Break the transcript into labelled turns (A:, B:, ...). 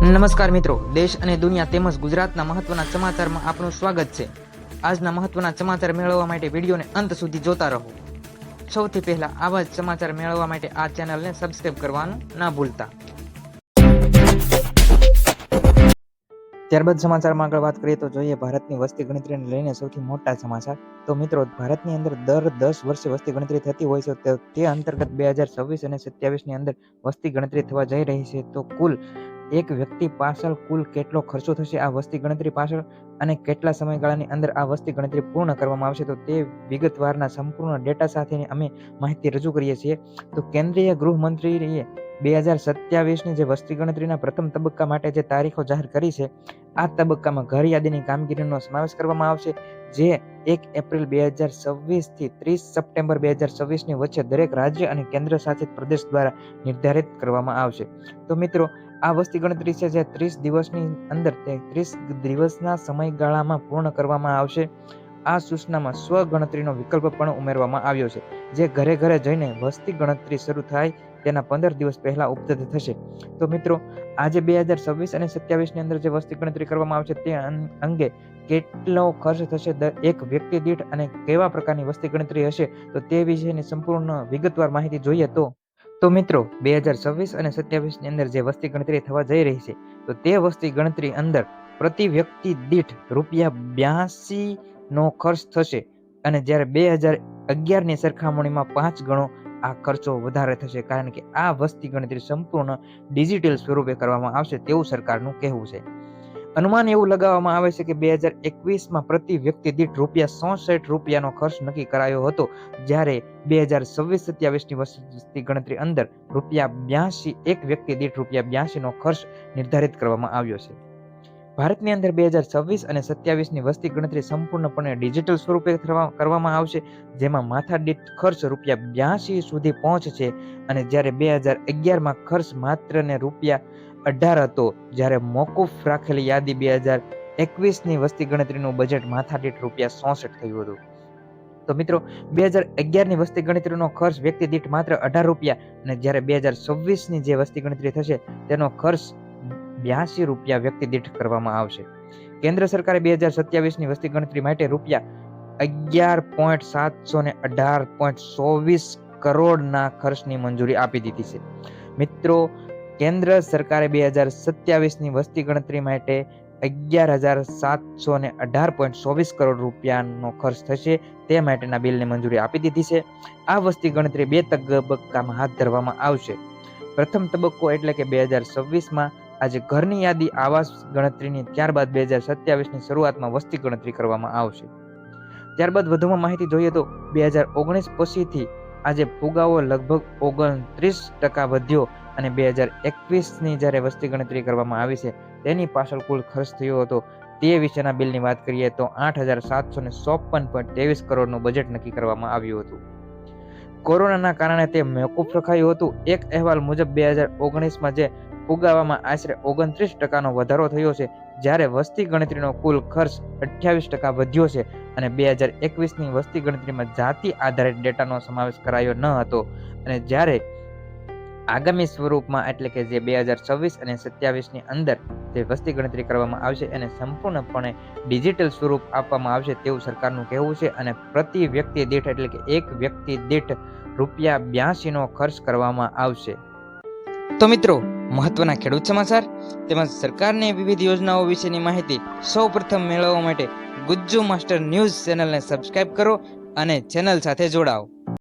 A: નમસ્કાર મિત્રો, દેશ અને દુનિયા તેમજ ગુજરાતના મહત્વના સમાચારમાં આપનું સ્વાગત છે। આજના મહત્વના સમાચાર મેળવવા માટે વિડીયોને અંત સુધી જોતા રહો। સૌથી પહેલા આવા જ સમાચાર મેળવવા માટે આ ચેનલને સબસ્ક્રાઇબ કરવાનું ના ભૂલતા। ત્યારબાદ સમાચારમાં આગળ વાત કરીએ તો જોઈએ ભારતની વસ્તી ગણતરીને લઈને સૌથી મોટા સમાચાર। તો મિત્રો, ભારતની અંદર દર 10 વર્ષે વસ્તી ગણતરી થતી હોય છે, તો તે અંતર્ગત 2026 અને 27ની અંદર વસ્તી ગણતરી થવા જઈ રહી છે। તો કુલ એક વ્યક્તિ પાછળ કુલ કેટલો ખર્ચો થશે આ વસ્તી ગણતરી પાછળ અને કેટલા સમયગાળાની અંદર આ વસ્તી ગણતરી પૂર્ણ કરવામાં આવશે, તો તે વિગતવારના સંપૂર્ણ ડેટા સાથેની અમે માહિતી રજૂ કરીએ છીએ। તો કેન્દ્રીય ગૃહમંત્રીએ 2027ની જે વસ્તી ગણતરીના પ્રથમ તબક્કા માટે જે તારીખો જાહેર કરી છે, આ તબક્કામાં ઘર યાદીની કામગીરીનો સમાવેશ કરવામાં આવશે, જે 1 એપ્રિલ 2026 થી 30 સપ્ટેમ્બર 2026ની વચ્ચે દરેક રાજ્ય અને કેન્દ્ર શાસિત પ્રદેશ દ્વારા નિર્ધારિત કરવામાં આવશે। તો મિત્રો, આ વસ્તી ગણતરી છે જે 30 દિવસની અંદર 30 દિવસના સમયગાળામાં પૂર્ણ કરવામાં આવશે। આ સૂચનામાં સ્વ ગણતરીનો વિકલ્પ પણ ઉમેરવામાં આવ્યો છે, જે ઘરે ઘરે જઈને વસ્તી ગણતરી શરૂ થાય તેના 15 દિવસ પહેલા ઉપલબ્ધ થશે। તો મિત્રો, આજે 2026 અને 27ની અંદર જે વસ્તી ગણતરી કરવામાં આવશે તે અંગે કેટલો ખર્ચ થશે એક વ્યક્તિ દીઠ અને કેવા પ્રકારની વસ્તી ગણતરી હશે, તો તે વિશેની સંપૂર્ણ વિગતવાર માહિતી જોઈએ તો મિત્રો, 2026 અને 27ની અંદર જે વસ્તી ગણતરી થવા જઈ રહી છે, તો તે વસ્તી ગણતરી અંદર પ્રતિ વ્યક્તિ દીઠ ₹82 નો ખર્ચ થશે અને જ્યારે 2011ની સરખામણીમાં 5 ગણો આ ખર્ચો વધારે થશે, કારણ કે આ વસ્તી ગણતરી સંપૂર્ણ ડિજિટલ સ્વરૂપે કરવામાં આવશે તેવું સરકારનું કહેવું છે। અનુમાન એવું લગાવવામાં આવે છે કે 2021માં પ્રતિ વ્યક્તિ દીઠ ₹64 નો ખર્ચ નક્કી કરાયો હતો, જ્યારે 2026-27ની વસ્તી ગણતરી અંદર ₹82 એક વ્યક્તિ દીઠ ₹82 નો ખર્ચ નિર્ધારિત કરવામાં આવ્યો છે। ભારતની અંદર 2026 અને 27ની વસ્તી ગણતરી સંપૂર્ણપણે ડિજિટલ સ્વરૂપે કરવામાં આવશે, જેમાં માથાદીઠ ખર્ચ ₹82 સુધી પહોંચશે અને જ્યારે 2011માં ખર્ચ માત્ર ને ₹18 હતો, જ્યારે મોકૂફ રાખેલી યાદી 2021ની વસ્તી ગણતરીનું બજેટ માથાદીઠ ₹64 થયું હતું। તો મિત્રો, 2011ની વસ્તી ગણતરીનો ખર્ચ વ્યક્તિ દીઠ માત્ર ₹18 અને જ્યારે 2026ની જે વસ્તી ગણતરી થશે તેનો ખર્ચ ₹82 વ્યક્તિ દીઠ કરવામાં આવશે। કેન્દ્ર સરકારે 2027ની વસ્તી ગણતરી માટે ₹11,718.24 કરોડના ખર્ચની મંજૂરી આપી દીધી છે। મિત્રો, કેન્દ્ર સરકારે 2027ની વસ્તી ગણતરી માટે ₹11,718.24 કરોડ રૂપિયાનો ખર્ચ થશે તે માટેના બિલને મંજૂરી આપી દીધી છે। આ વસ્તી ગણતરી 2 તબક્કામાં હાથ ધરવામાં આવશે। પ્રથમ તબક્કો એટલે કે 2026માં આજે ઘરની યાદી આવાસ ગણતરીની, ત્યારબાદ 2027ની શરૂઆતમાં વસ્તી ગણતરી કરવામાં આવશે। ત્યારબાદ વધુમાં માહિતી જોઈએ તો 2019 પછીથી આજે ફુગાવો લગભગ 29% વધ્યો અને 2021ની જ્યારે વસ્તી ગણતરી કરવામાં આવી છે તેની પાછળ કુલ ખર્ચ થયો હતો તે વિશેના બિલની વાત કરીએ તો 8,754.23 કરોડનું બજેટ નક્કી કરવામાં આવ્યું હતું। કોરોનાના કારણે તે મોકૂફ રખાયું હતું। એક અહેવાલ મુજબ 2019માં જે ફુગાવામાં આશરે 29%નો વધારો થયો છે, જ્યારે વસ્તી ગણતરીનો કુલ ખર્ચ 28% વધ્યો છે અને 2021ની વસ્તી ગણતરીમાં જાતિ આધારિત ડેટાનો સમાવેશ કરાયો ન હતો અને જ્યારે આગામી સ્વરૂપમાં એટલે કે જે 2026 અને 27ની અંદર જે વસ્તી ગણતરી કરવામાં આવશે એને સંપૂર્ણપણે ડિજિટલ સ્વરૂપ આપવામાં આવશે તેવું સરકારનું કહેવું છે અને પ્રતિ વ્યક્તિ દીઠ એટલે કે એક વ્યક્તિ દીઠ ₹82 નો ખર્ચ કરવામાં આવશે। તો મિત્રો, મહત્વના ખેડૂત સમાચાર તેમજ સરકારની વિવિધ યોજનાઓ વિશેની માહિતી સૌપ્રથમ મેળવવા માટે ગુજ્જુ માસ્ટર ન્યૂઝ ચેનલને સબસ્ક્રાઇબ કરો અને ચેનલ સાથે જોડાઓ।